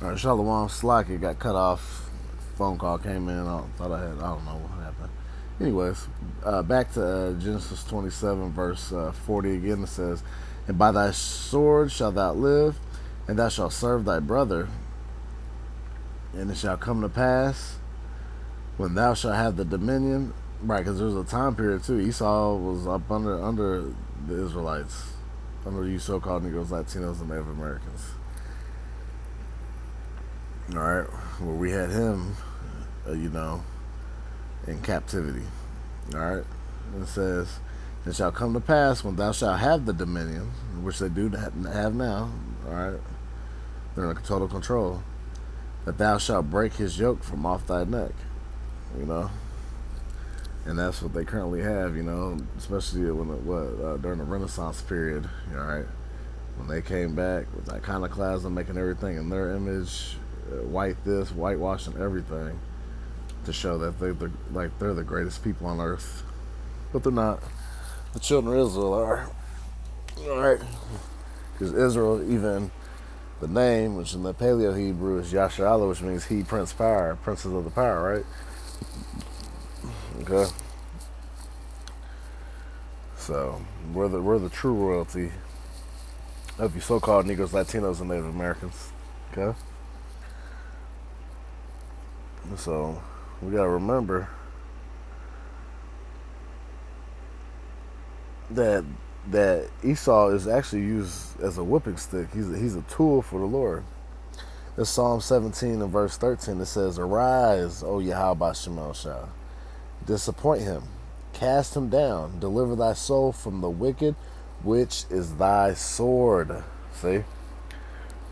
All right, Shalom Slack, it got cut off. Phone call came in. I don't know what happened. Anyways, back to Genesis 27, verse 40 again. It says, "And by thy sword shalt thou live, and thou shalt serve thy brother. And it shall come to pass when thou shalt have the dominion." Right, because there's a time period too. Esau was up under the Israelites, under you so-called Negroes, Latinos, and Native Americans. All right, where we had him, in captivity. All right, and it says, "It shall come to pass when thou shalt have the dominion," which they do have now. All right, they're in total control. "That thou shalt break his yoke from off thy neck." You know, and that's what they currently have. Especially during the Renaissance period. All right, when they came back with iconoclasm, making everything in their image, white this, whitewashing everything to show that they're the greatest people on earth, but they're not. The children of Israel are. All right, because Israel, even the name, which in the Paleo Hebrew is Yasharala, which means he, Prince Power, princes of the power, right? Okay, so we're the true royalty of you so-called Negroes, Latinos, and Native Americans. Okay, so we gotta remember that Esau is actually used as a whipping stick. He's a tool for the Lord. It's Psalm 17 and verse 13. It says, "Arise, O Yahweh Shemel Shah. Disappoint him. Cast him down. Deliver thy soul from the wicked, which is thy sword." See?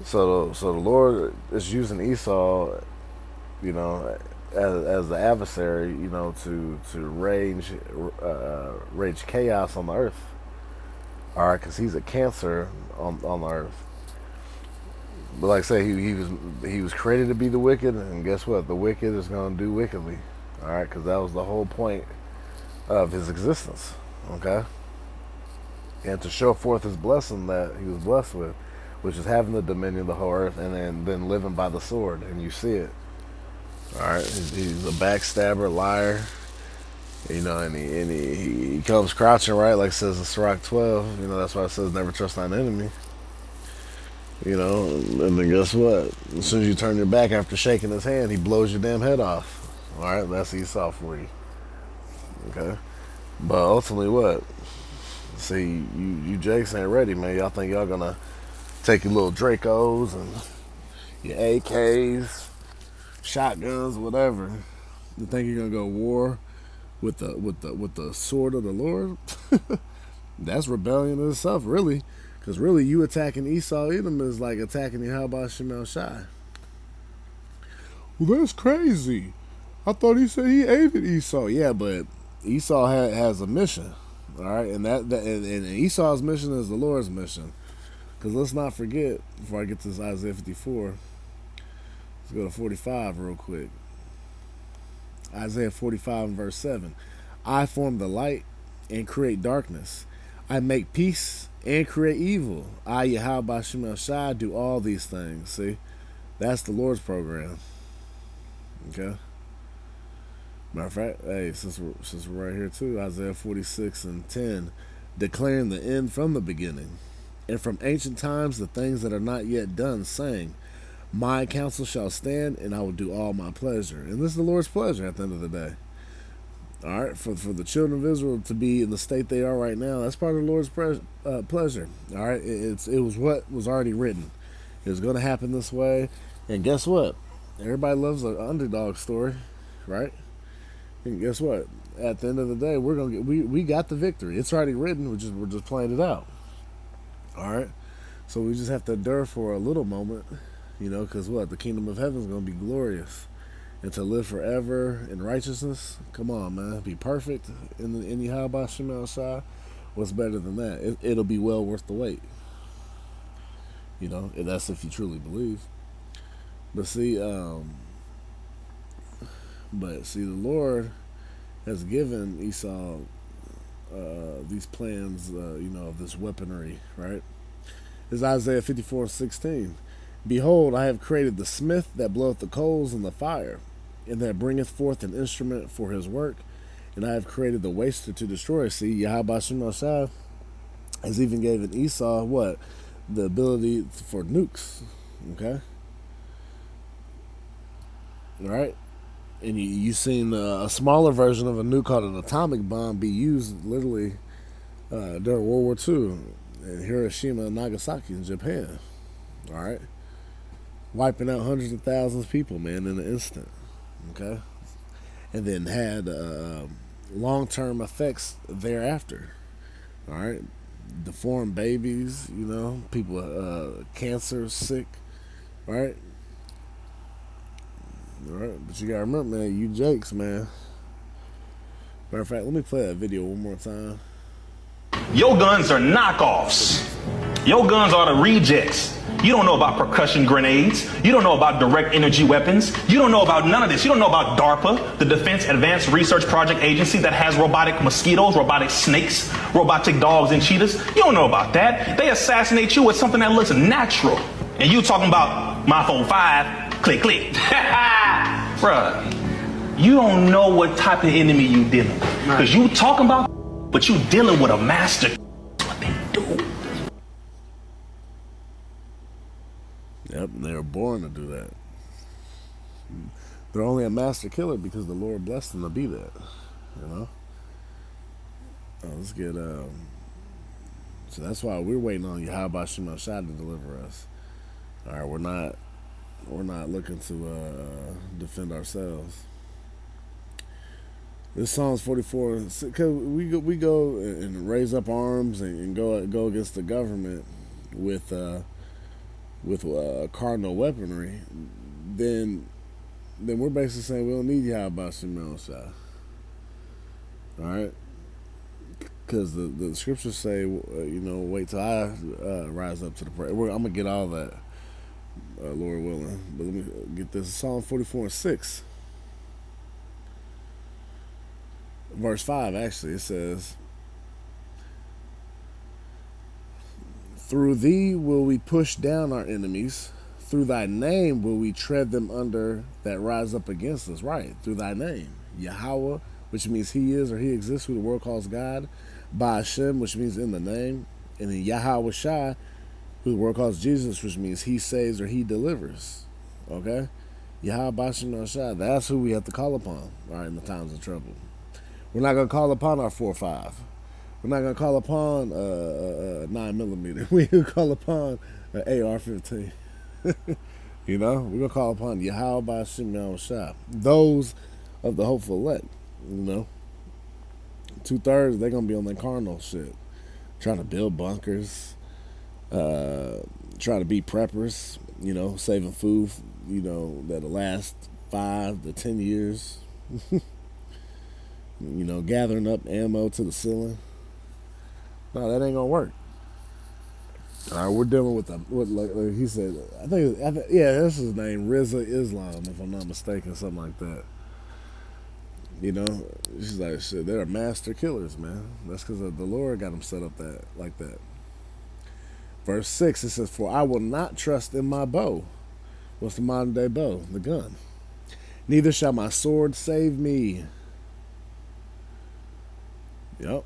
So the Lord is using Esau, you know, as the adversary, to rage chaos on the earth. All right, because he's a cancer on the earth. But like I say, he was created to be the wicked, and guess what? The wicked is going to do wickedly. All right, because that was the whole point of his existence. Okay, and to show forth his blessing that he was blessed with, which is having the dominion of the whole earth, and then living by the sword, and you see it. All right, he's a backstabber, liar, and he comes crouching, right, like it says in Sirach 12. That's why it says never trust thine enemy. And then guess what? As soon as you turn your back after shaking his hand, he blows your damn head off. All right, that's Esau for you. Okay, but ultimately, what? See, you Jakes ain't ready, man. Y'all think y'all gonna take your little Dracos and your AKs, shotguns, whatever? You think you're gonna go war with the sword of the Lord? That's rebellion in itself, really. Because really, you attacking Esau Edom is like attacking Yahweh Shemel Shai. Well, that's crazy. I thought he said he hated Esau. Yeah, but Esau has a mission. All right, and Esau's mission is the Lord's mission. Because let's not forget, before I get to this Isaiah 54, let's go to 45 real quick. Isaiah 45 and verse 7. "I form the light and create darkness. I make peace and create evil. I, Yahweh Shemel Shai, do all these things." See? That's the Lord's program. Okay? Matter of fact, hey, since we're right here too, Isaiah 46 and 10, "Declaring the end from the beginning, and from ancient times the things that are not yet done, saying, My counsel shall stand, and I will do all my pleasure." And this is the Lord's pleasure at the end of the day. All right, for the children of Israel to be in the state they are right now, that's part of the Lord's pleasure. All right, it was what was already written. It was going to happen this way, and guess what? Everybody loves an underdog story, right? And guess what? At the end of the day, we got the victory. It's already written. We're just playing it out. All right, so we just have to endure for a little moment, because what? The kingdom of heaven is going to be glorious. And to live forever in righteousness, come on, man, be perfect in Yahweh Shemel Shai. What's better than that? It'll be well worth the wait. That's if you truly believe. But see, the Lord has given Esau these plans, of this weaponry, right? It's Isaiah 54:16. Behold, I have created the smith that bloweth the coals in the fire, and that bringeth forth an instrument for his work. And I have created the waster to destroy. See, Yahweh Shemashah has even given Esau what? The ability for nukes. Okay? Right? And you've seen a smaller version of a nuke called an atomic bomb be used literally during World War II in Hiroshima and Nagasaki in Japan. All right? Wiping out hundreds of thousands of people, man, in an instant. Okay? And then had long-term effects thereafter. All right? Deformed babies, people, cancer, sick. All right? All right? But you got to remember, man, you jakes, man. Matter of fact, let me play that video one more time. Your guns are knockoffs. Your guns are the rejects. You don't know about percussion grenades. You don't know about direct energy weapons. You don't know about none of this. You don't know about DARPA, the Defense Advanced Research Project Agency that has robotic mosquitoes, robotic snakes, robotic dogs and cheetahs. You don't know about that. They assassinate you with something that looks natural. And you talking about my phone 5, click, click. Bruh, you don't know what type of enemy you dealing with. Because you talking about, but you dealing with a master. That's what they do. Yep, they were born to do that. They're only a master killer because the Lord blessed them to be that. Let's get so that's why we're waiting on Yahweh Shemashah to deliver us. All right, we're not looking to defend ourselves. This Psalms 44, because we go and raise up arms and go against the government with cardinal weaponry, then we're basically saying we don't need Yahweh Shemashah. All right, because the scriptures say, wait till I rise up to the prayer. I'm gonna get all that, Lord willing. But let me get this. Psalm 44:6, verse 5. Actually, it says, "Through thee will we push down our enemies. Through thy name will we tread them under that rise up against us." Right, through thy name. Yahweh, which means he is or he exists, who the world calls God. By Hashem, which means in the name. And then Yahweh Shai, who the world calls Jesus, which means he saves or he delivers. Okay? Yahweh Shai, that's who we have to call upon, all right, in the times of trouble. We're not going to call upon our 4.5. We're not going to call upon 9mm. We're going to call upon an AR-15. We're going to call upon Yahweh Shai. Those of the hopeful elect, 2/3, they're going to be on their carnal shit. Trying to build bunkers. Trying to be preppers, saving food, that'll last 5 to 10 years. Gathering up ammo to the ceiling. No, that ain't gonna work. All right, we're dealing with like he said. I think that's his name, Riza Islam, if I'm not mistaken, something like that. She's like, shit, they're master killers, man. That's because the Lord got them set up like that. Verse 6, it says, "For I will not trust in my bow." What's the modern day bow? The gun. "Neither shall my sword save me." Yep.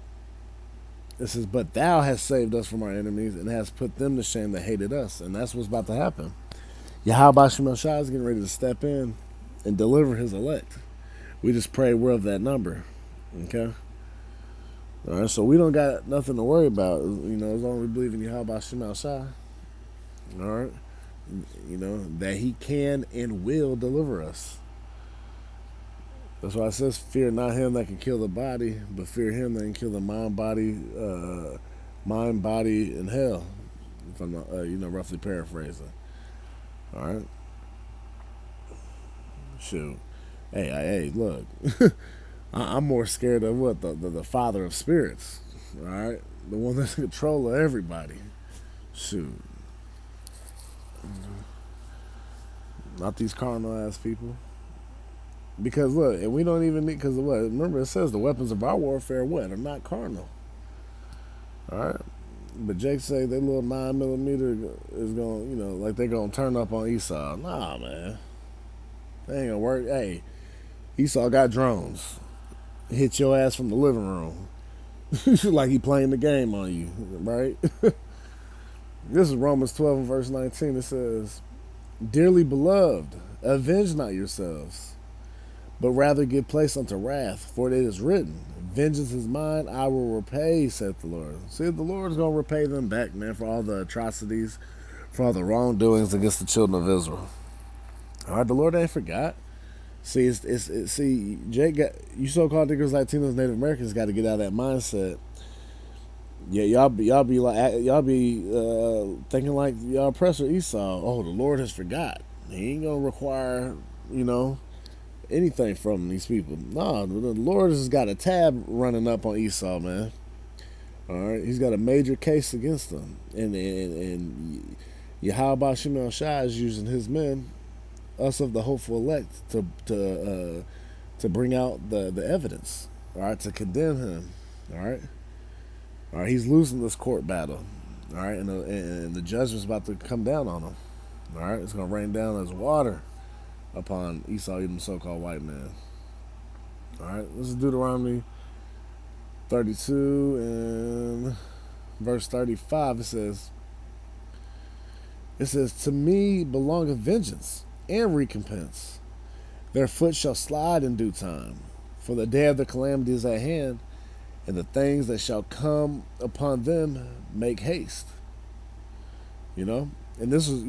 It says, "But thou hast saved us from our enemies and hast put them to shame that hated us." And that's what's about to happen. Yahweh Shemashah is getting ready to step in and deliver his elect. We just pray we're of that number. Okay? All right, so we don't got nothing to worry about, as long as we believe in Yahweh Shemashah. All right? That he can and will deliver us. That's why it says, "Fear not him that can kill the body, but fear him that can kill the mind, body, and hell." If I'm not, roughly paraphrasing. All right. Shoot. Hey, look. I'm more scared of what the father of spirits. All right, the one that's in control of everybody. Shoot. Not these carnal ass people. Because look, and we don't even need, because what? Remember, it says the weapons of our warfare are not carnal. All right, But Jake say that little 9 millimeter is going, like they're gonna turn up on Esau. Nah, man, that ain't gonna work. Hey, Esau got drones. Hit your ass from the living room, like he playing the game on you, right? This is Romans 12 and verse 19. It says, "Dearly beloved, avenge not yourselves, but rather give place unto wrath, for it is written, vengeance is mine, I will repay, saith the Lord." See, the Lord's going to repay them back, man, for all the atrocities, for all the wrongdoings against the children of Israel. All right, the Lord ain't forgot. See, see, Jake got, you so-called niggers, Latinos, Native Americans got to get out of that mindset. Yeah, y'all be thinking like y'all oppressor Esau. Oh, the Lord has forgot. He ain't gonna require, you know, anything from these people. No, the Lord has got a tab running up on Esau, man. All right, he's got a major case against them, and Yahweh Shimon Shai is using his men, us of the hopeful elect, to bring out the evidence. All right, to condemn him. All right, all right. He's losing this court battle. All right, and the judgment's about to come down on him. All right, it's gonna rain down as water upon Esau, even the so-called white man. All right, this is Deuteronomy 32 and verse 35. It says, "To me belongeth vengeance and recompense. Their foot shall slide in due time. For the day of the calamity is at hand, and the things that shall come upon them make haste." You know? And this is,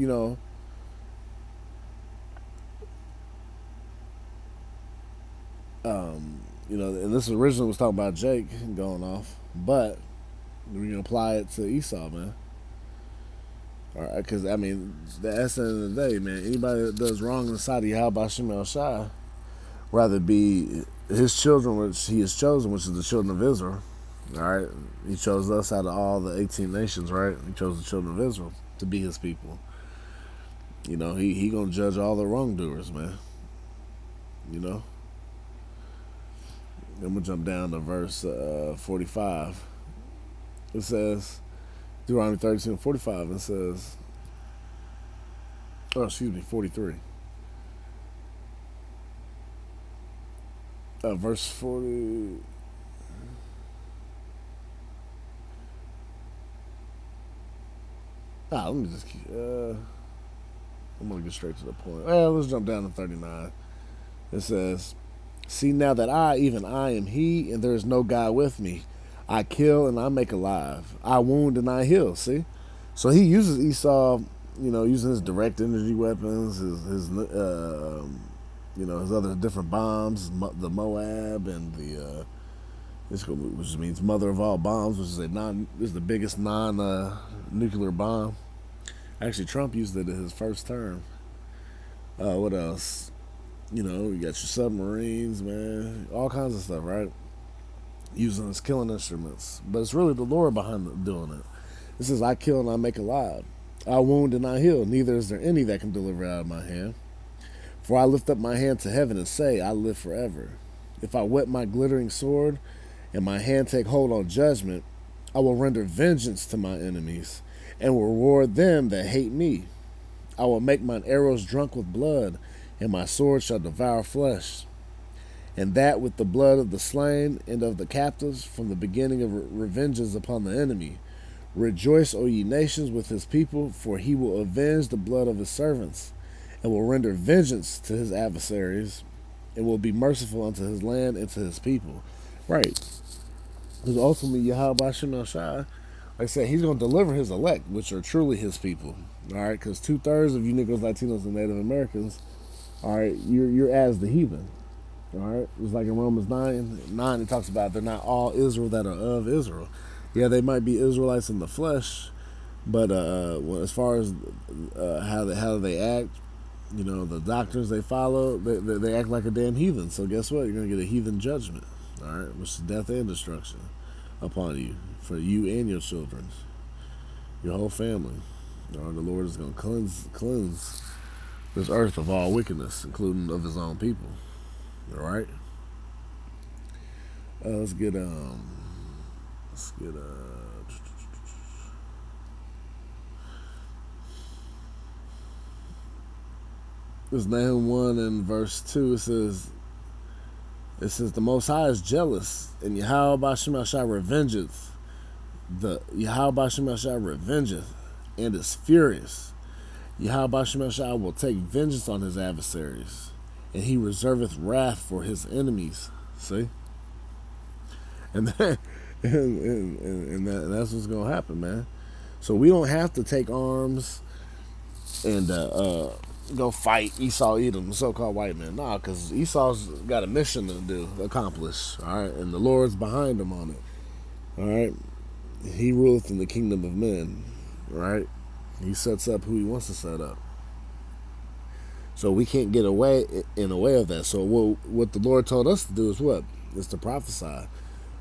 and this originally was talking about Jake going off, but we can apply it to Esau, man. All right, because I mean, that's the end of the day, man. Anybody that does wrong in the sight of Yahweh Shem El Shai, rather be his children, which he has chosen, which is the children of Israel. All right, he chose us out of all the 18 nations, right? He chose the children of Israel to be his people. He gonna judge all the wrongdoers, man. You know. I'm gonna jump down to verse 45. It says, Deuteronomy 32:45. It says, 43. Verse 40. Let me just keep. I'm gonna get straight to the point. Let's jump down to 39. It says, "See now that I, even I, am He, and there is no God with me. I kill and I make alive. I wound and I heal." See, so he uses Esau, using his direct energy weapons, his other different bombs, the Moab and which means mother of all bombs, which is the biggest non-nuclear bomb. Actually, Trump used it in his first term. What else? You got your submarines, man, all kinds of stuff, right? Using as killing instruments, but it's really the Lord behind doing it. It says, "I kill and I make alive. I wound and I heal. Neither is there any that can deliver out of my hand. For I lift up my hand to heaven and say, I live forever. If I whet my glittering sword and my hand take hold on judgment, I will render vengeance to my enemies and will reward them that hate me. I will make mine arrows drunk with blood, and my sword shall devour flesh, and that with the blood of the slain and of the captives from the beginning of revenges upon the enemy. Rejoice, O ye nations, with his people, for he will avenge the blood of his servants, and will render vengeance to his adversaries, and will be merciful unto his land and to his people." Right. Because ultimately, Yahweh Shem Shai, like I said, he's going to deliver his elect, which are truly his people. All right, because 2/3 of you Negroes, Latinos, and Native Americans, all right, you're as the heathen. All right, it's like in Romans 9, it talks about they're not all Israel that are of Israel. Yeah, they might be Israelites in the flesh, but as far as how they act, the doctrines they follow, they act like a damn heathen. So guess what? You're gonna get a heathen judgment. All right, which is death and destruction upon you, for you and your children, your whole family. All right, the Lord is gonna cleanse this earth of all wickedness, including of his own people. All right. Let's get It's Nahum 1 and verse 2. It says the Most High is jealous, and Yahweh Bashim Shah revengeth. The Yahweh Bashim Shah revengeth, and is furious. Yahweh Bashim Shah will take vengeance on his adversaries, and he reserveth wrath for his enemies. See? And that, that's what's gonna happen, man. So we don't have to take arms and go fight Esau, Edom, so-called white man. Nah, because Esau's got a mission to accomplish. All right, and the Lord's behind him on it. All right, he ruleth in the kingdom of men. Right, he sets up who he wants to set up. So we can't get away in the way of that. So what the Lord told us to do is what? Is to prophesy.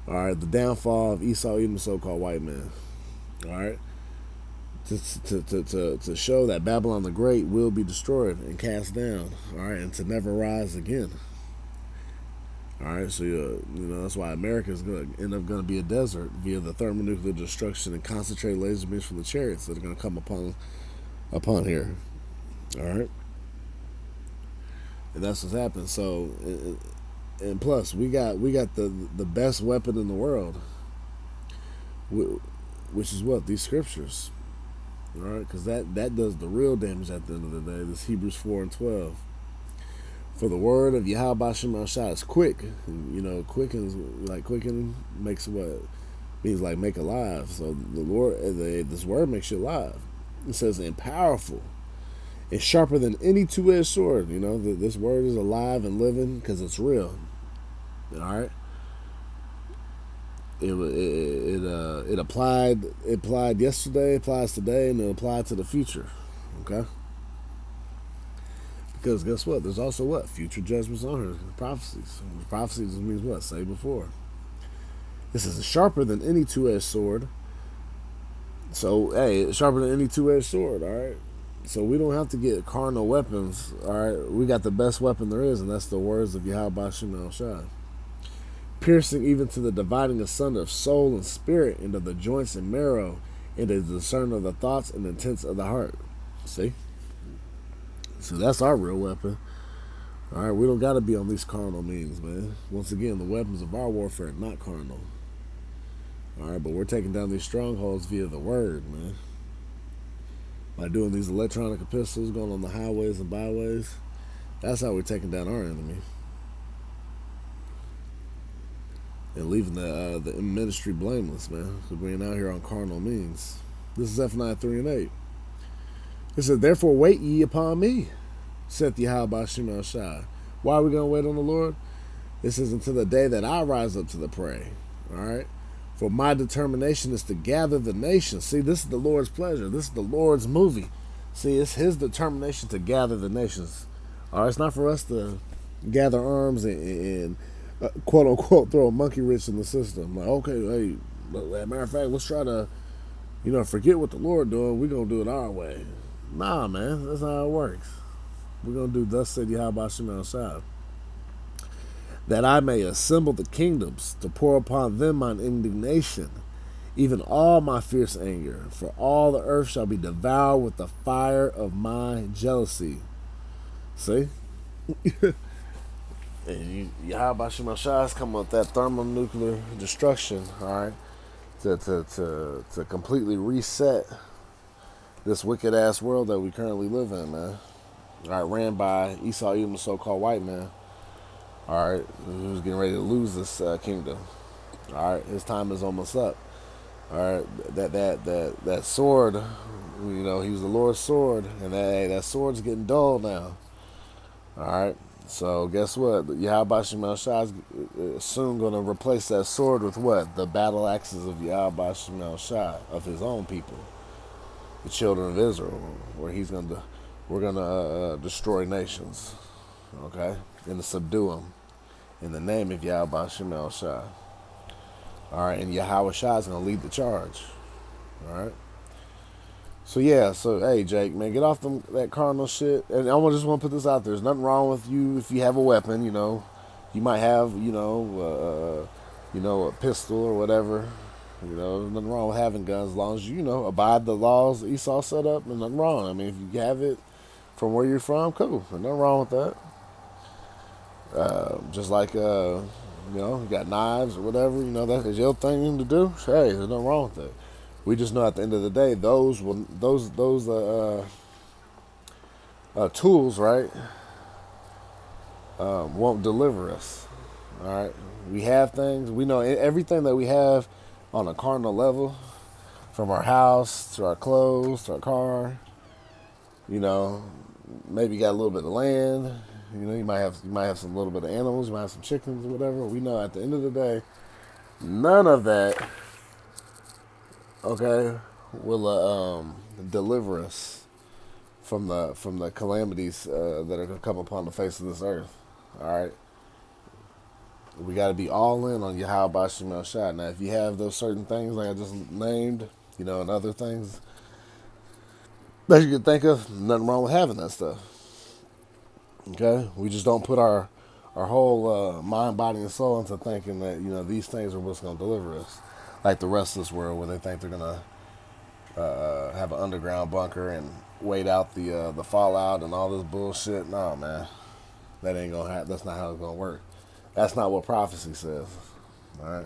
All right, the downfall of Esau, Edom, so-called white man. All right, to show that Babylon the Great will be destroyed and cast down. All right, and to never rise again. All right, so that's why America is going to end up going to be a desert via the thermonuclear destruction and concentrated laser beams from the chariots that are going to come upon here. All right, and that's what's happened. So, and plus, we got the best weapon in the world, which is what? These scriptures. All right, because that does the real damage at the end of the day. This Hebrews 4 and 12. For the word of Yahweh Bashim Shah is quick. Quickens, like quickening makes what? Means like make alive. So the Lord, this word makes you alive. It says, and powerful. It's sharper than any two-edged sword. This word is alive and living because it's real. All right. It applied yesterday, applies today, and it applied to the future. Okay. Because guess what? There's also what? Future judgments on her. Prophecies. Prophecies means what? Say before. This is sharper than any two-edged sword. So, hey, it's sharper than any two-edged sword, all right? So we don't have to get carnal weapons, all right? We got the best weapon there is, and that's the words of Yahweh Bashim Shah. Piercing even to the dividing asunder of soul and spirit, into the joints and marrow, and the discern of the thoughts and intents of the heart. See? So that's our real weapon. All right, we don't got to be on these carnal means, man. Once again, the weapons of our warfare are not carnal. All right, but we're taking down these strongholds via the word, man. By doing these electronic epistles, going on the highways and byways, that's how we're taking down our enemy. And leaving the ministry blameless, man, because we ain't out here on carnal means. This is F9 3 and 8. It said, therefore wait ye upon me, saith Yahweh Bashim Shah. Why are we going to wait on the Lord? This is until the day that I rise up to the prey. All right? For my determination is to gather the nations. See, this is the Lord's pleasure. This is the Lord's movie. See, it's his determination to gather the nations. All right? It's not for us to gather arms and quote unquote, throw a monkey wrench in the system. Like, okay, hey, matter of fact, let's try to, forget what the Lord doing. We're going to do it our way. Nah, man, that's not how it works. We're going to do thus said Yahweh Bashim Shah. That I may assemble the kingdoms to pour upon them mine indignation, even all my fierce anger, for all the earth shall be devoured with the fire of my jealousy. See? And Yahweh Bashim Shah is coming with that thermonuclear destruction, all right, to completely reset this wicked ass world that we currently live in, man. All right, ran by Esau, Edom, so-called white man. All right, who's getting ready to lose this kingdom. All right, his time is almost up. All right, that sword, he was the Lord's sword, and that sword's getting dull now. All right, so guess what? Yahweh Bashim Shah is soon going to replace that sword with what? The battle axes of Yahweh Bashim Shah, of his own people, the children of Israel, where we're gonna destroy nations, okay, and to subdue them in the name of Yahweh Bashim Shah. All right, and Yahweh Shah is gonna lead the charge. All right. So yeah, hey Jake, man, get off that carnal shit. And I just want to put this out there: there's nothing wrong with you if you have a weapon. You might have, a pistol or whatever. There's nothing wrong with having guns as long as you abide the laws Esau set up. There's nothing wrong. I mean, if you have it, from where you're from, cool. There's nothing wrong with that. Just like you got knives or whatever. That is your thing to do. Hey, there's nothing wrong with that. We just know at the end of the day, those tools, right, won't deliver us. All right, we have things. We know everything that we have on a cardinal level, from our house to our clothes to our car. You know, maybe you got a little bit of land. You might have some little bit of animals. You might have some chickens or whatever. We know at the end of the day, none of that, okay, will deliver us from the calamities that are gonna come upon the face of this earth. All right, we got to be all in on Yahweh Bashim El Shai. Now, if you have those certain things like I just named, and other things that you can think of, nothing wrong with having that stuff. Okay, we just don't put our whole mind, body, and soul into thinking that these things are what's going to deliver us, like the rest of this world, where they think they're going to have an underground bunker and wait out the fallout and all this bullshit. No, man, that ain't gonna happen. That's not how it's gonna work. That's not what prophecy says. All right.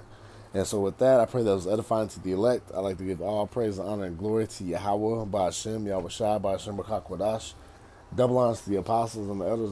And so with that, I pray that was edifying to the elect. I'd like to give all praise and honor and glory to Yahweh, Ba'ashem, Yahweh Shai, Ba'ashem, B'Chakwadash. Double honors to the apostles and the elders